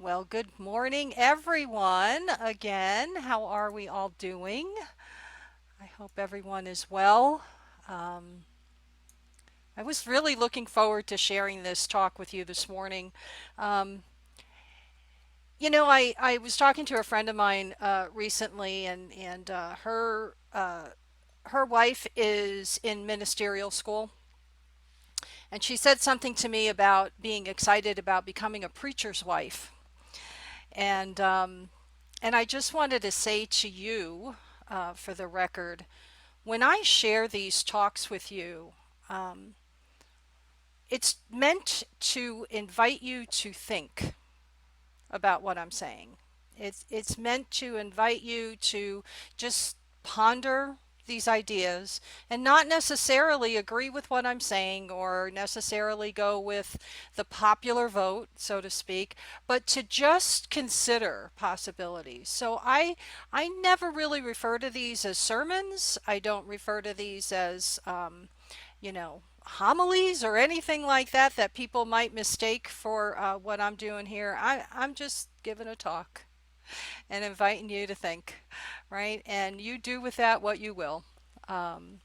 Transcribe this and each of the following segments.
Well, good morning, everyone. Again, how are we all doing? I hope everyone is well. Um, I was really looking forward to sharing this talk with you this morning. Um, I was talking to a friend of mine recently, and her wife is in ministerial school, and she said something to me about being excited about becoming a preacher's wife. And um, and I just wanted to say to you, for the record, when I share these talks with you, um, it's meant to invite you to think about what I'm saying. It's meant to invite you to just ponder these ideas and not necessarily agree with what I'm saying or necessarily go with the popular vote, so to speak, but to just consider possibilities. So I never really refer to these as sermons. I don't refer to these as homilies or anything like that that people might mistake for what I'm doing here. I'm just giving a talk and inviting you to think, right? And you do with that what you will. Um,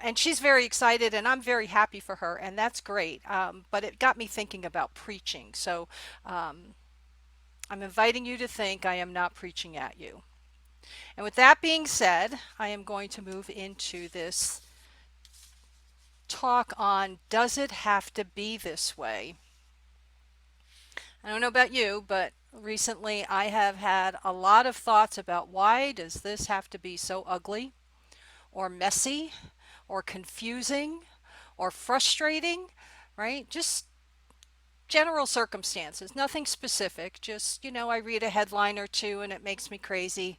and she's very excited, and I'm very happy for her, and that's great. But it got me thinking about preaching. Um, I'm inviting you to think. I am not preaching at you. And with that being said, I am going to move into this talk on, does it have to be this way? I don't know about you, but recently I have had a lot of thoughts about, why does this have to be so ugly or messy or confusing or frustrating, right? Just general circumstances, nothing specific. Just, I read a headline or two and it makes me crazy.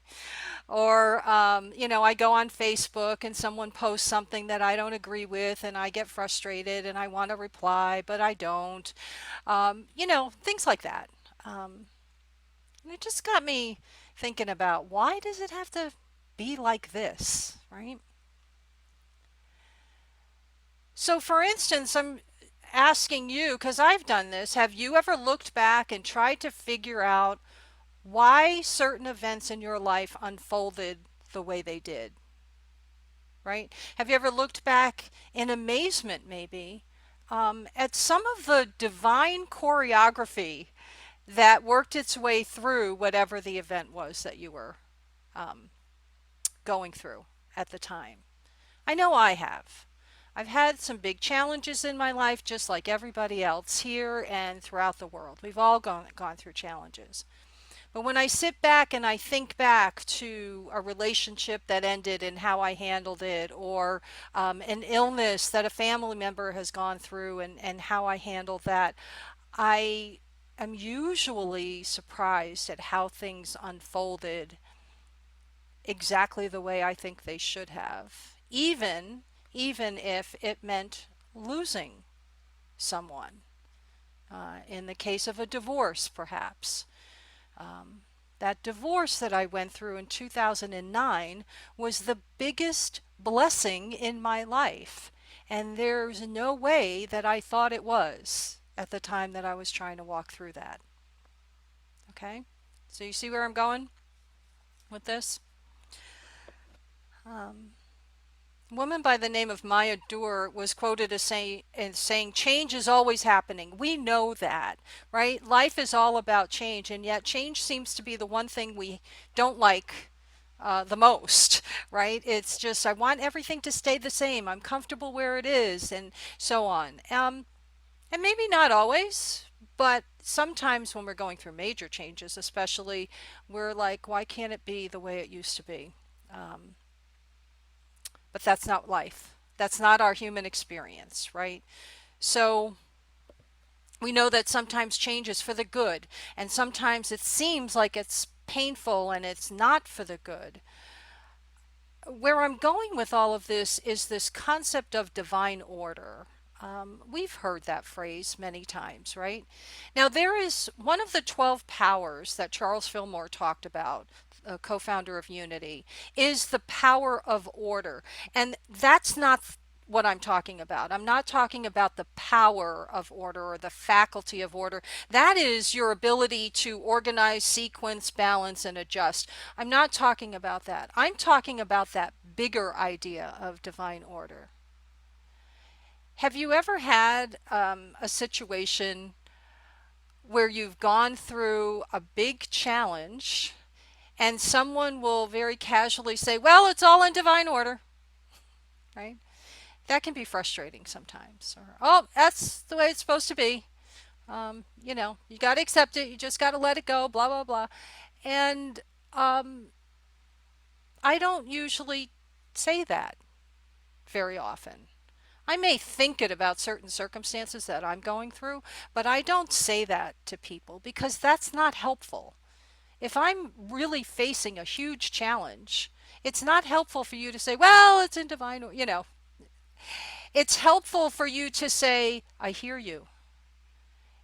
Or, I go on Facebook and someone posts something that I don't agree with and I get frustrated and I want to reply, but I don't. Things like that. Um, and it just got me thinking about, why does it have to be like this, right? So, for instance, I'm asking you, because I've done this, have you ever looked back and tried to figure out why certain events in your life unfolded the way they did? Right? Have you ever looked back in amazement, maybe, at some of the divine choreography that worked its way through whatever the event was that you were um, going through at the time? I know I have. I've had some big challenges in my life, just like everybody else here and throughout the world. We've all gone through challenges. But when I sit back and I think back to a relationship that ended and how I handled it, or an illness that a family member has gone through and how I handled that, I am usually surprised at how things unfolded exactly the way I think they should have, even if it meant losing someone. In the case of a divorce, perhaps. Um, that divorce that I went through in 2009 was the biggest blessing in my life. And there's no way that I thought it was at the time that I was trying to walk through that. Okay? So you see where I'm going with this? Um, a woman by the name of Maya Dewar was quoted as saying, change is always happening. We know that, right? Life is all about change, and yet change seems to be the one thing we don't like the most, right? It's just, I want everything to stay the same. I'm comfortable where it is, and so on. And maybe not always, but sometimes when we're going through major changes, especially, we're like, why can't it be the way it used to be? Um, but that's not life. That's not our human experience, right? So we know that sometimes change is for the good, and sometimes it seems like it's painful and it's not for the good. Where I'm going with all of this is this concept of divine order. We've heard that phrase many times, right? Now, there is one of the 12 powers that Charles Fillmore talked about, a co founder of Unity, is the power of order. And that's not what I'm talking about. I'm not talking about the power of order or the faculty of order. That is your ability to organize, sequence, balance, and adjust. I'm not talking about that. I'm talking about that bigger idea of divine order. Have you ever had a situation where you've gone through a big challenge and someone will very casually say, well, it's all in divine order, right? That can be frustrating sometimes. Or, oh, that's the way it's supposed to be. You got to accept it. You just got to let it go, blah, blah, blah. And um, I don't usually say that very often. I may think it about certain circumstances that I'm going through, but I don't say that to people because that's not helpful. If I'm really facing a huge challenge, it's not helpful for you to say, well, it's in divine, it's helpful for you to say, I hear you.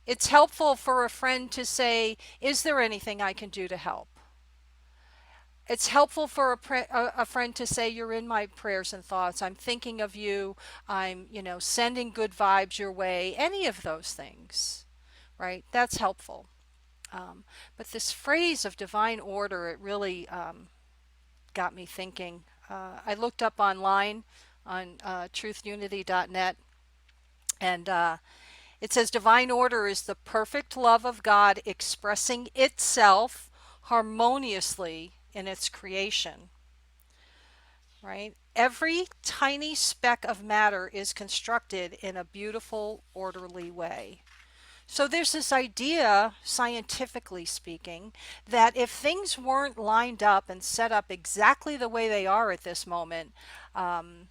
It's helpful for a friend to say, is there anything I can do to help? It's helpful for a friend to say, you're in my prayers and thoughts. I'm thinking of you. I'm, sending good vibes your way. Any of those things, right? That's helpful. But this phrase of divine order, it really got me thinking. I looked up online on truthunity.net, and it says divine order is the perfect love of God expressing itself harmoniously in its creation, right? Every tiny speck of matter is constructed in a beautiful, orderly way. So there's this idea, scientifically speaking, that if things weren't lined up and set up exactly the way they are at this moment, um,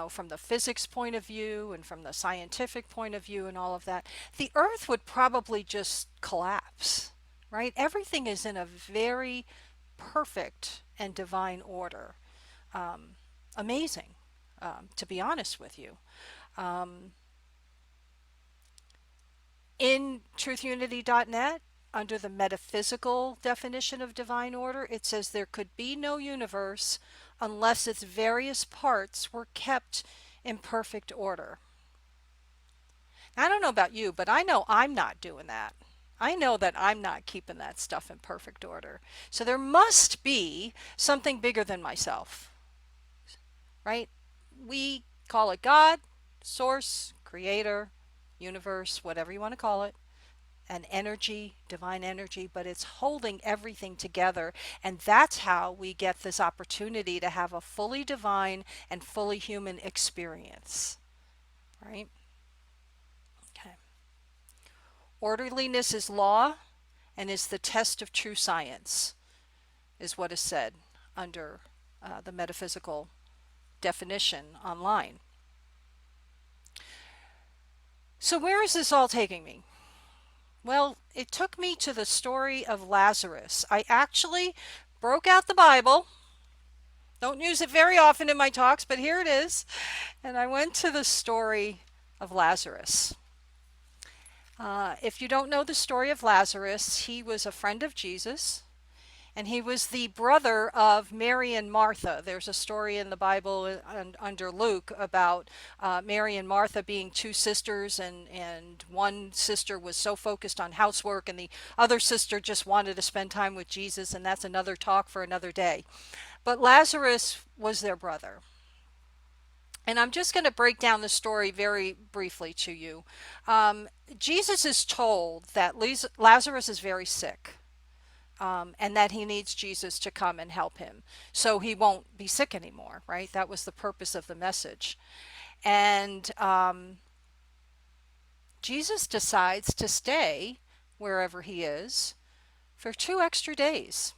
from the physics point of view and from the scientific point of view and all of that, the earth would probably just collapse, right? Everything is in a very perfect and divine order. Um, Amazing, to be honest with you. Um, in truthunity.net, under the metaphysical definition of divine order, it says there could be no universe unless its various parts were kept in perfect order. Now, I don't know about you, but I know I'm not doing that. I know that I'm not keeping that stuff in perfect order. So there must be something bigger than myself, right? We call it God, source, creator, universe, whatever you want to call it, an energy, divine energy, but it's holding everything together. And that's how we get this opportunity to have a fully divine and fully human experience, right? Okay. Orderliness is law and is the test of true science, is what is said under the metaphysical definition online. So, where is this all taking me? Well, it took me to the story of Lazarus. I actually broke out the Bible. Don't use it very often in my talks, but here it is. And I went to the story of Lazarus. If you don't know the story of Lazarus, he was a friend of Jesus. And he was the brother of Mary and Martha. There's a story in the Bible under Luke about Mary and Martha being two sisters, and one sister was so focused on housework, and the other sister just wanted to spend time with Jesus, and that's another talk for another day. But Lazarus was their brother. And I'm just going to break down the story very briefly to you. Jesus is told that Lazarus is very sick. And that he needs Jesus to come and help him so he won't be sick anymore, right? That was the purpose of the message. And Jesus decides to stay wherever he is for 2 extra days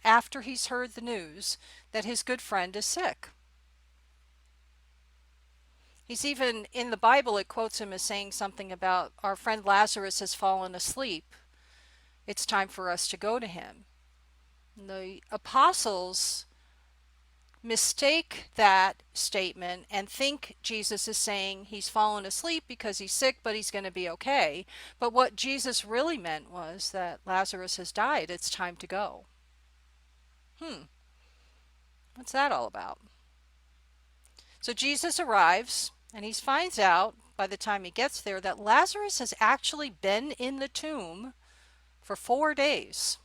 after he's heard the news that his good friend is sick. He's even in the Bible, it quotes him as saying something about our friend Lazarus has fallen asleep. It's time for us to go to him. The apostles mistake that statement and think Jesus is saying he's fallen asleep because he's sick, but he's going to be okay. But what Jesus really meant was that Lazarus has died. It's time to go. What's that all about? So Jesus arrives and he finds out by the time he gets there that Lazarus has actually been in the tomb for 4 days.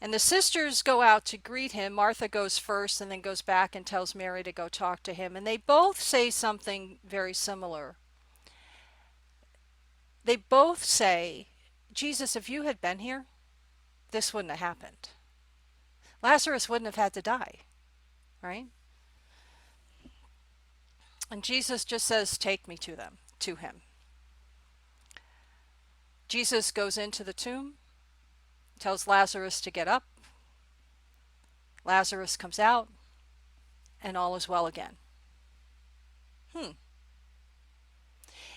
And the sisters go out to greet him. Martha goes first and then goes back and tells Mary to go talk to him. And they both say something very similar. They both say, Jesus, if you had been here, this wouldn't have happened. Lazarus wouldn't have had to die, right? And Jesus just says, take me to him. Jesus goes into the tomb, tells Lazarus to get up. Lazarus comes out, and all is well again.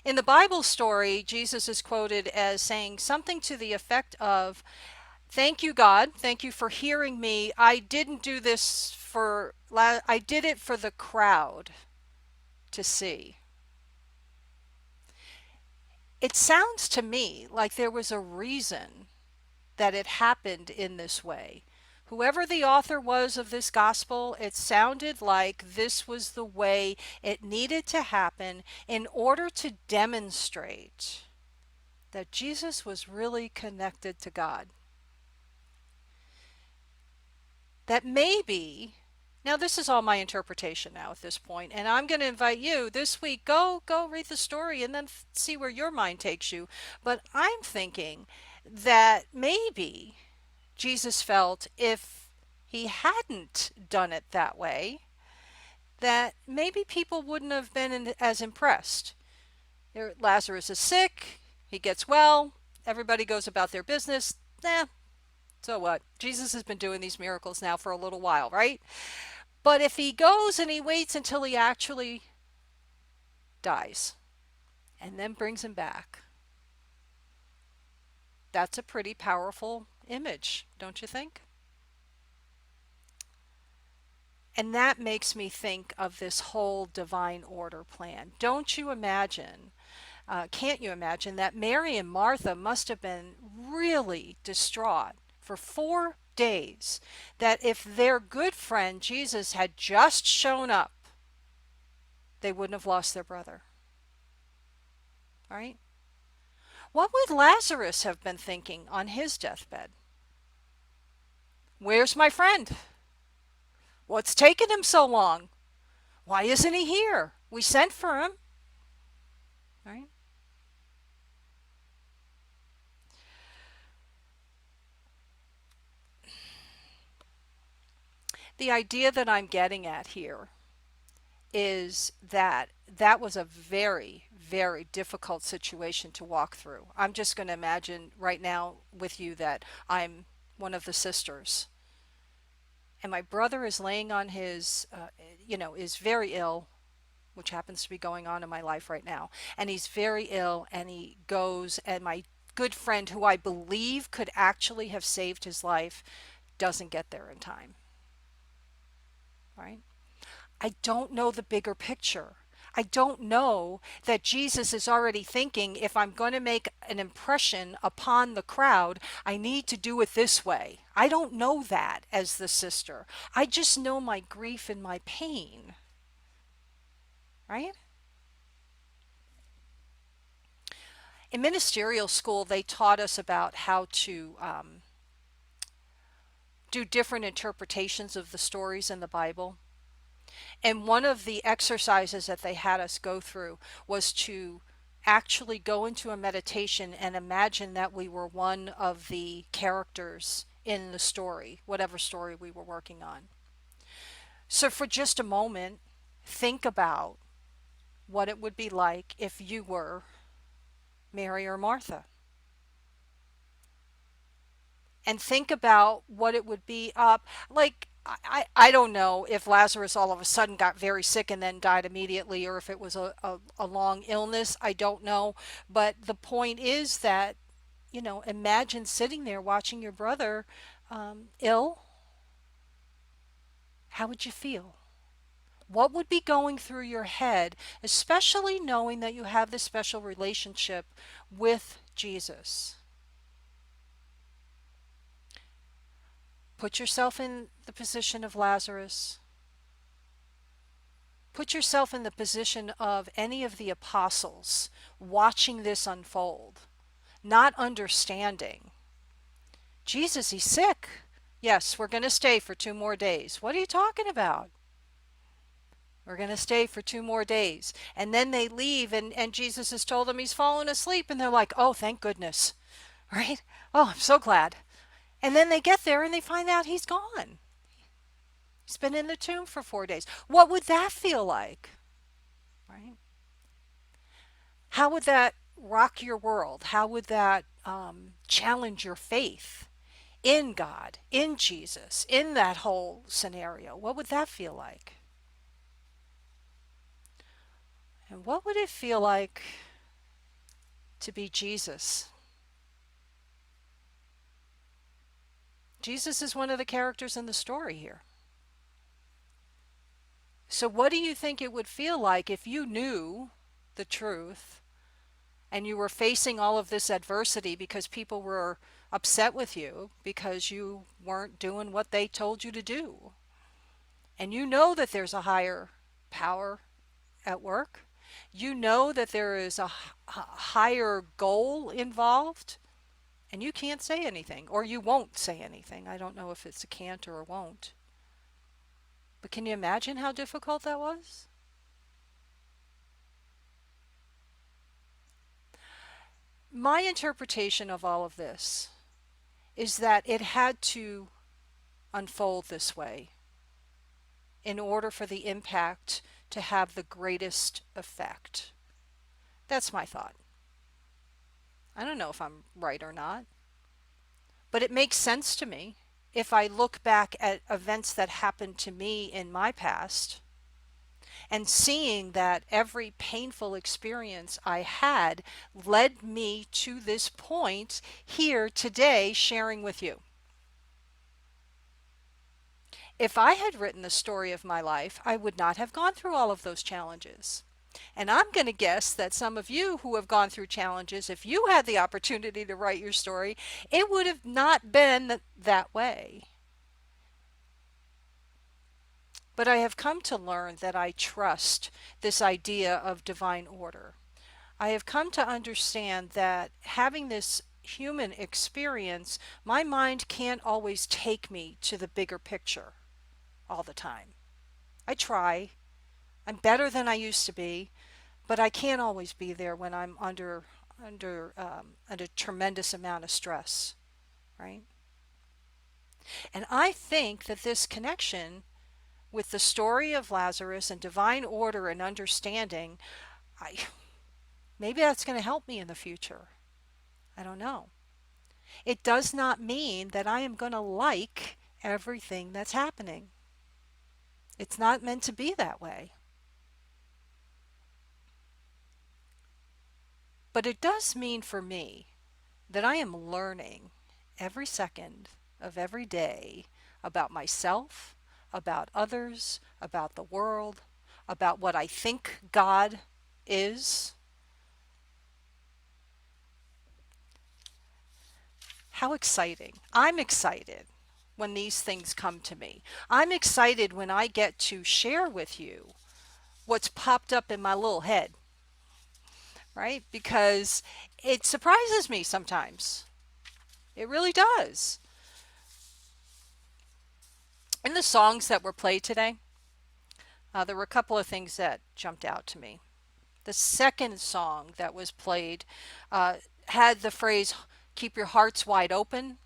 In the Bible story, Jesus is quoted as saying something to the effect of, thank you, God. Thank you for hearing me. I didn't do this I did it for the crowd to see. It sounds to me like there was a reason that it happened in this way. Whoever the author was of this gospel, it sounded like this was the way it needed to happen in order to demonstrate that Jesus was really connected to God. That maybe, now this is all my interpretation now at this point, and I'm going to invite you this week, go read the story and then see where your mind takes you. But I'm thinking that maybe Jesus felt if he hadn't done it that way, that maybe people wouldn't have been as impressed. Lazarus is sick, he gets well, everybody goes about their business. So what? Jesus has been doing these miracles now for a little while, right? But if he goes and he waits until he actually dies and then brings him back, that's a pretty powerful image, don't you think? And that makes me think of this whole divine order plan. Don't you imagine, can't you imagine that Mary and Martha must have been really distraught for 4 days, that if their good friend Jesus had just shown up, they wouldn't have lost their brother, right? What would Lazarus have been thinking on his deathbed? Where's my friend? What's taken him so long? Why isn't he here? We sent for him, right? The idea that I'm getting at here is that that was a very, very difficult situation to walk through. I'm just going to imagine right now with you that I'm one of the sisters, and my brother is laying on his, is very ill, which happens to be going on in my life right now. And he's very ill, and he goes, and my good friend, who I believe could actually have saved his life, doesn't get there in time, right? I don't know the bigger picture. I don't know that Jesus is already thinking, if I'm going to make an impression upon the crowd, I need to do it this way. I don't know that as the sister. I just know my grief and my pain, right? In ministerial school, they taught us about how to do different interpretations of the stories in the Bible. And one of the exercises that they had us go through was to actually go into a meditation and imagine that we were one of the characters in the story, whatever story we were working on. So for just a moment, think about what it would be like if you were Mary or Martha. And think about what it would be up like. I don't know if Lazarus all of a sudden got very sick and then died immediately, or if it was a long illness. I don't know. But the point is that, imagine sitting there watching your brother ill. How would you feel? What would be going through your head, especially knowing that you have this special relationship with Jesus? Put yourself in the position of Lazarus. Put yourself in the position of any of the apostles watching this unfold, not understanding. Jesus, he's sick. Yes, we're going to stay for 2 more days. What are you talking about? We're going to stay for 2 more days. And then they leave, and Jesus has told them he's fallen asleep. And they're like, oh, thank goodness. Right? Oh, I'm so glad. And then they get there and they find out he's gone. He's been in the tomb for 4 days. What would that feel like? Right? How would that rock your world? How would that challenge your faith in God, in Jesus, in that whole scenario? What would that feel like? And what would it feel like to be Jesus? Jesus is one of the characters in the story here. So, what do you think it would feel like if you knew the truth and you were facing all of this adversity because people were upset with you because you weren't doing what they told you to do? And you know that there's a higher power at work. You know that there is a higher goal involved, and you can't say anything, or you won't say anything. I don't know if it's a can't or a won't. But can you imagine how difficult that was? My interpretation of all of this is that it had to unfold this way in order for the impact to have the greatest effect. That's my thought. I don't know if I'm right or not, but it makes sense to me. If I look back at events that happened to me in my past and seeing that every painful experience I had led me to this point here today sharing with you. If I had written the story of my life, I would not have gone through all of those challenges. And I'm going to guess that some of you who have gone through challenges, if you had the opportunity to write your story, it would have not been that way. But I have come to learn that I trust this idea of divine order. I have come to understand that having this human experience, my mind can't always take me to the bigger picture all the time. I try. I'm better than I used to be, but I can't always be there when I'm under tremendous amount of stress, right? And I think that this connection with the story of Lazarus and divine order and understanding, I maybe that's going to help me in the future. I don't know. It does not mean that I am going to like everything that's happening. It's not meant to be that way. But it does mean for me that I am learning every second of every day about myself, about others, about the world, about what I think God is. How exciting. I'm excited when these things come to me. I'm excited when I get to share with you what's popped up in my little head, right? Because it surprises me sometimes. It really does. In the songs that were played today, there were a couple of things that jumped out to me. The second song that was played had the phrase, keep your hearts wide open.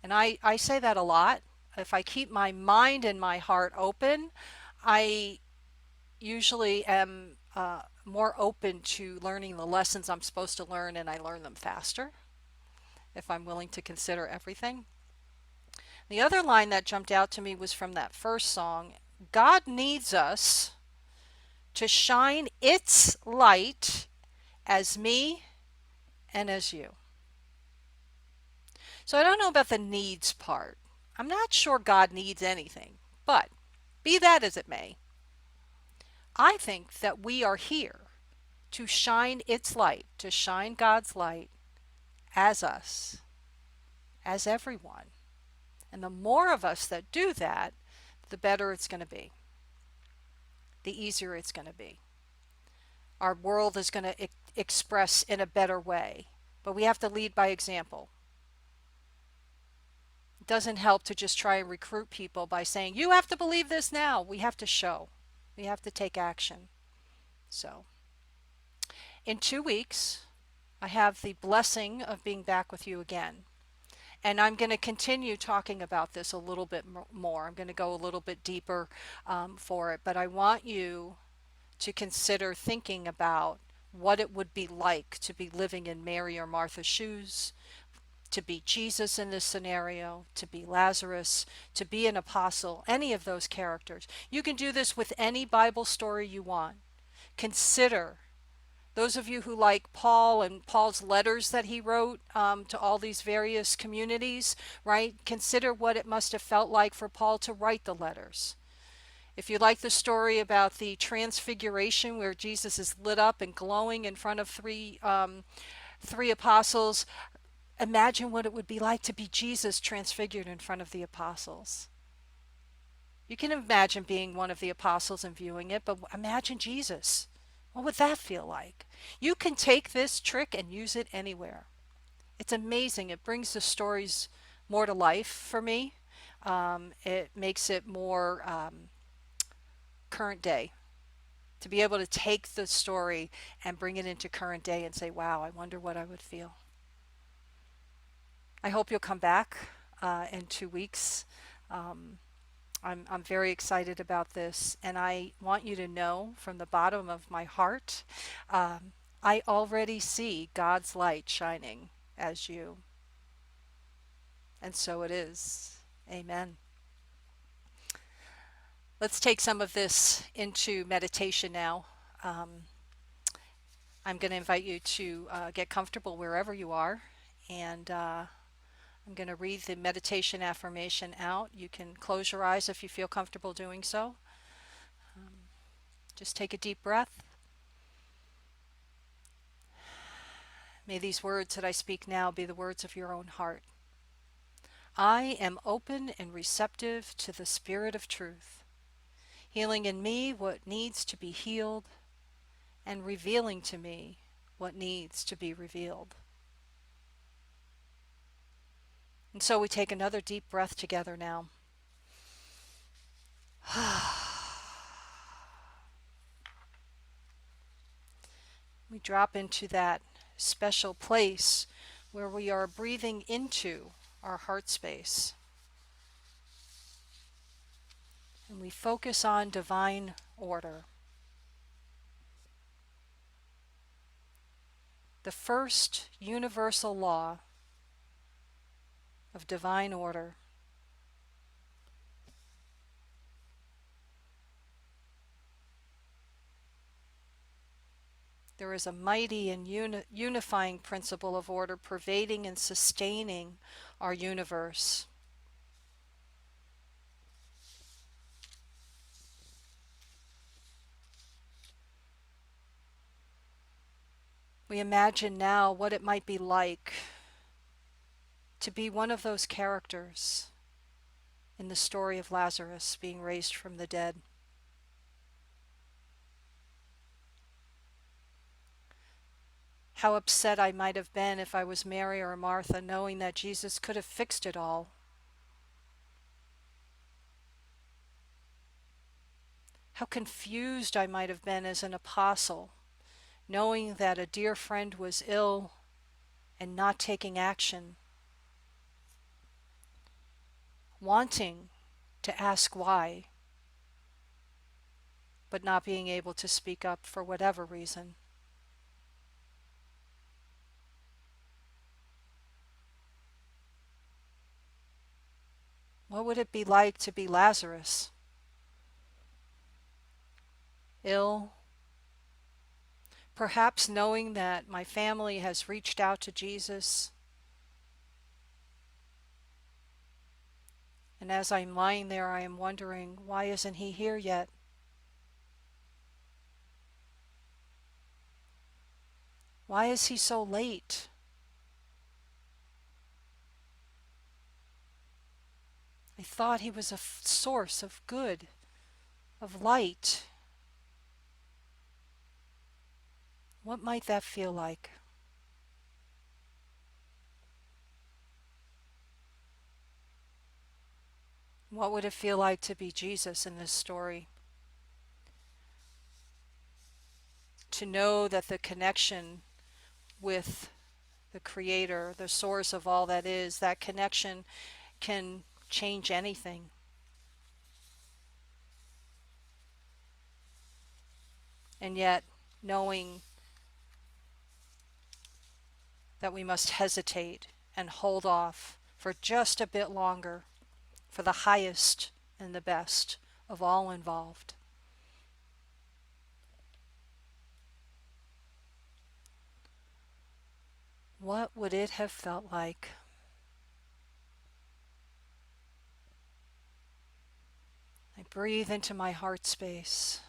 And I say that a lot. If I keep my mind and my heart open, I usually am more open to learning the lessons I'm supposed to learn, and I learn them faster if I'm willing to consider everything. The other line that jumped out to me was from that first song. God needs us to shine its light as me and as you. So I don't know about the needs part. I'm not sure God needs anything, but be that as it may, I think that we are here to shine its light, to shine God's light as us, as everyone. And the more of us that do that, the better it's going to be. the easier it's going to be. Our world is going to express in a better way. But we have to lead by example. It doesn't help to just try and recruit people by saying, you have to believe this now. We have to show. We have to take action. So, in 2 weeks, I have the blessing of being back with you again. And I'm going to continue talking about this a little bit more. I'm going to go a little bit deeper for it. But I want you to consider thinking about what it would be like to be living in Mary or Martha's shoes, to be Jesus in this scenario, to be Lazarus, to be an apostle, any of those characters. You can do this with any Bible story you want. Consider those of you who like Paul and Paul's letters that he wrote to all these various communities, right? Consider what it must have felt like for Paul to write the letters. If you like the story about the transfiguration where Jesus is lit up and glowing in front of three apostles, imagine what it would be like to be Jesus transfigured in front of the apostles. You can imagine being one of the apostles and viewing it, but imagine Jesus. What would that feel like? You can take this trick and use it anywhere. It's amazing. It brings the stories more to life for me. It makes it more current day. To be able to take the story and bring it into current day and say, wow, I wonder what I would feel. I hope you'll come back in 2 weeks. I'm very excited about this, and I want you to know from the bottom of my heart, I already see God's light shining as you. And so it is. Amen. Let's take some of this into meditation now. I'm going to invite you to get comfortable wherever you are, and I'm going to read the meditation affirmation out. You can close your eyes if you feel comfortable doing so. Just take a deep breath. May these words that I speak now be the words of your own heart. I am open and receptive to the Spirit of truth, healing in me what needs to be healed and revealing to me what needs to be revealed. And so we take another deep breath together now. We drop into that special place where we are breathing into our heart space. And we focus on divine order. The first universal law of divine order. There is a mighty and unifying principle of order pervading and sustaining our universe. We imagine now what it might be like to be one of those characters in the story of Lazarus being raised from the dead. How upset I might have been if I was Mary or Martha, knowing that Jesus could have fixed it all. How confused I might have been as an apostle, knowing that a dear friend was ill and not taking action. Wanting to ask why, but not being able to speak up for whatever reason. What would it be like to be Lazarus? Ill, perhaps knowing that my family has reached out to Jesus, and as I'm lying there, I am wondering, why isn't he here yet? Why is he so late? I thought he was a source of good, of light, What might that feel like? What would it feel like to be Jesus in this story? To know that the connection with the Creator, the source of all that is, that connection can change anything. And yet, knowing that we must hesitate and hold off for just a bit longer for the highest and the best of all involved. What would it have felt like? I breathe into my heart space.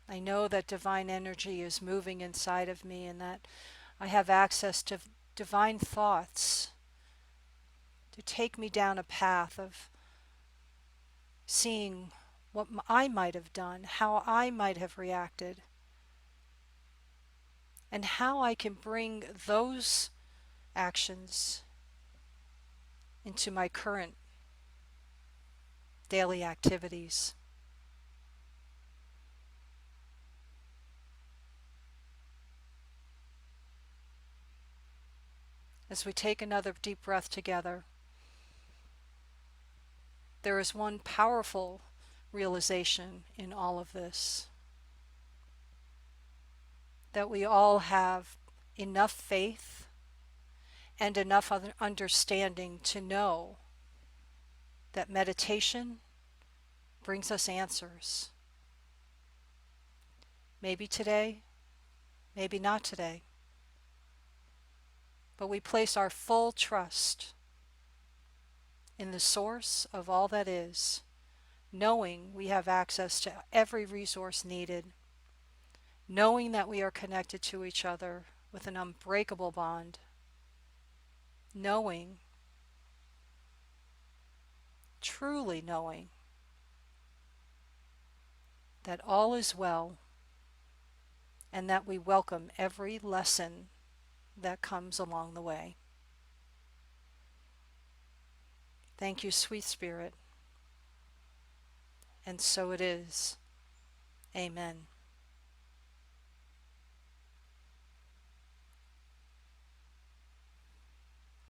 I know that divine energy is moving inside of me and that I have access to divine thoughts to take me down a path of seeing what I might have done, how I might have reacted, and how I can bring those actions into my current daily activities. As we take another deep breath together, there is one powerful realization in all of this, that we all have enough faith and enough understanding to know that meditation brings us answers. Maybe today, maybe not today, but we place our full trust in the source of all that is, knowing we have access to every resource needed, knowing that we are connected to each other with an unbreakable bond, knowing, truly knowing, that all is well and that we welcome every lesson that comes along the way. Thank you, sweet Spirit. And so it is. Amen.